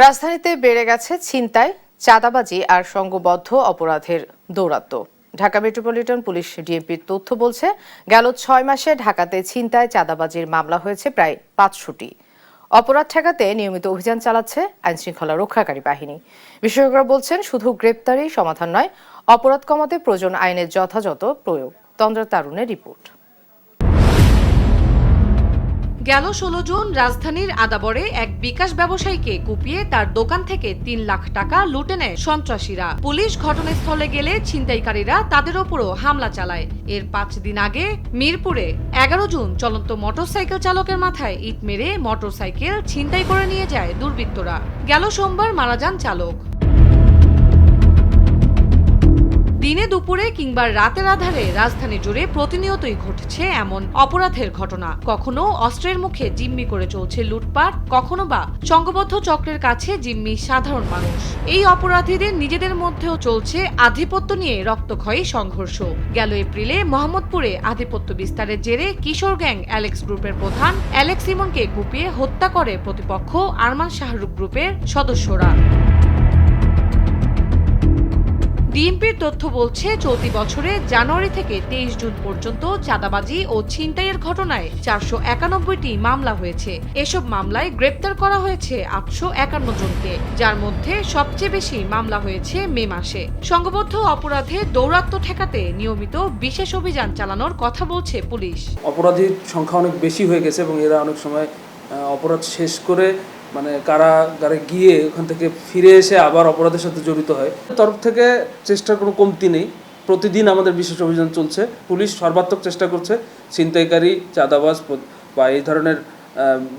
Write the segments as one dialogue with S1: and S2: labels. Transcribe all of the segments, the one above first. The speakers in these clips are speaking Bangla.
S1: রাজধানীতে বেড়ে গেছে ছিনতাই, চাঁদাবাজি আর সংঘবদ্ধ অপরাধের দৌরাত্ম্য। ঢাকা মেট্রোপলিটন পুলিশ ডিএমপির তথ্য বলছে, গেল ৬ মাসে ঢাকাতে ছিনতাই, চাঁদাবাজির মামলা হয়েছে প্রায় ৫০০টি। অপরাধ ঠেকাতে নিয়মিত অভিযান চালাচ্ছে আইনশৃঙ্খলা রক্ষাকারী বাহিনী। বিশেষজ্ঞরা বলছেন, শুধু গ্রেপ্তারই সমাধান নয়, অপরাধ কমাতে প্রয়োজন আইনের যথাযথ প্রয়োগ। তন্দ্রা তারুণের রিপোর্ট।
S2: গেল ১৬ জুন রাজধানীর আদাবরে এক বিকাশ ব্যবসায়ীকে কুপিয়ে তার দোকান থেকে ৩ লাখ টাকা লুটে নেয় সন্ত্রাসীরা। পুলিশ ঘটনাস্থলে গেলে ছিনতাইকারীরা তাদের ওপরও হামলা চালায়। এর ৫ দিন আগে মিরপুরে ১১ জুন চলন্ত মোটরসাইকেল চালকের মাথায় ইট মেরে মোটরসাইকেল ছিনতাই করে নিয়ে যায় দুর্বৃত্তরা। গেল সোমবার মারা যান চালক। দিনে দুপুরে কিংবা রাতের আধারে রাজধানী জুড়ে প্রতিনিয়তই ঘটছে এমন অপরাধের ঘটনা। কখনো অস্ত্রের মুখে জিম্মি করে চলছে লুটপাট, কখনো বা সংঘবদ্ধ চক্রের কাছে জিম্মি সাধারণ মানুষ। এই অপরাধীদের নিজেদের মধ্যেও চলছে আধিপত্য নিয়ে রক্তক্ষয়ী সংঘর্ষ। গেল এপ্রিলে মোহাম্মদপুরে আধিপত্য বিস্তারের জেরে কিশোর গ্যাং অ্যালেক্স গ্রুপের প্রধান অ্যালেক্স ইমনকে কুপিয়ে হত্যা করে প্রতিপক্ষ আরমান শাহরুখ গ্রুপের সদস্যরা। ডিএমপির তথ্য বলছে, চলতি বছরে জানুয়ারি থেকে ২৩ জুন পর্যন্ত চাঁদাবাজি ও ছিনতাইয়ের ঘটনায় ৪৯১টি মামলা হয়েছে। এসব মামলায় গ্রেপ্তার করা হয়েছে ৮৫১ জনকে, যার মধ্যে সবচেয়ে বেশি মামলা হয়েছে মে মাসে। সংঘবদ্ধ অপরাধে দৌরাত্ম্য ঠেকাতে নিয়মিত বিশেষ অভিযান চালানোর কথা বলছে পুলিশ।
S3: অপরাধীর সংখ্যা অনেক বেশি হয়ে গেছে এবং এরা অনেক সময় অপরাধ শেষ করে কারাগারে গিয়ে ওখান থেকে ফিরে এসে আবার অপরাধের সাথে জড়িত হয়। তরফ থেকে চেষ্টার কোনো কমতি নেই। প্রতিদিন আমাদের বিশেষ অভিযান চলছে। পুলিশ সর্বাত্মক চেষ্টা করছে ছিনতাইকারী, চাঁদাবাজ বা এই ধরনের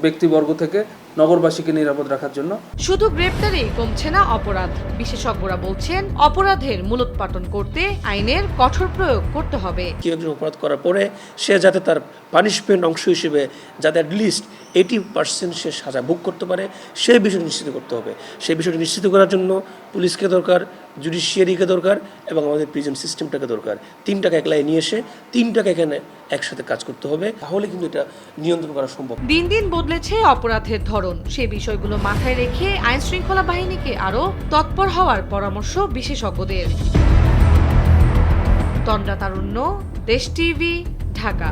S3: ব্যক্তিবর্গ থেকে নগরবাসীকে নিরাপদ রাখার জন্য।
S2: শুধু গ্রেপ্তারেই কমছে না অপরাধ। বিশেষজ্ঞরা বলছেন, অপরাধের মূলোৎপাটন করতে আইনের কঠোর প্রয়োগ করতে হবে।
S4: কেউ একজন অপরাধ করার পরে সে যাতে তার পানিশমেন্ট অংশ হিসেবে যাতে অ্যাটলিস্ট 80% সে সাজা ভোগ করতে পারে, সেই বিষয়টি নিশ্চিত করতে হবে। সেই বিষয়টি নিশ্চিত করার জন্য পুলিশকে দরকার, জুডিশিয়ারিকে দরকার এবং আমাদের প্রিজন সিস্টেমটাকে দরকার। তিনটাকে এক লাইনে নিয়ে এসে তিনটাকে এখানে একসাথে কাজ করতে হবে, তাহলে কিন্তু এটা নিয়ন্ত্রণ করা সম্ভব।
S2: দিন দিন বদলেছে অপরাধের ধরন। সেই বিষয়গুলো মাথায় রেখে আইন শৃঙ্খলা বাহিনীকে আরও তৎপর হওয়ার পরামর্শ বিশেষজ্ঞদের। তন্দ্রা তারুণ্য, দেশ টিভি, ঢাকা।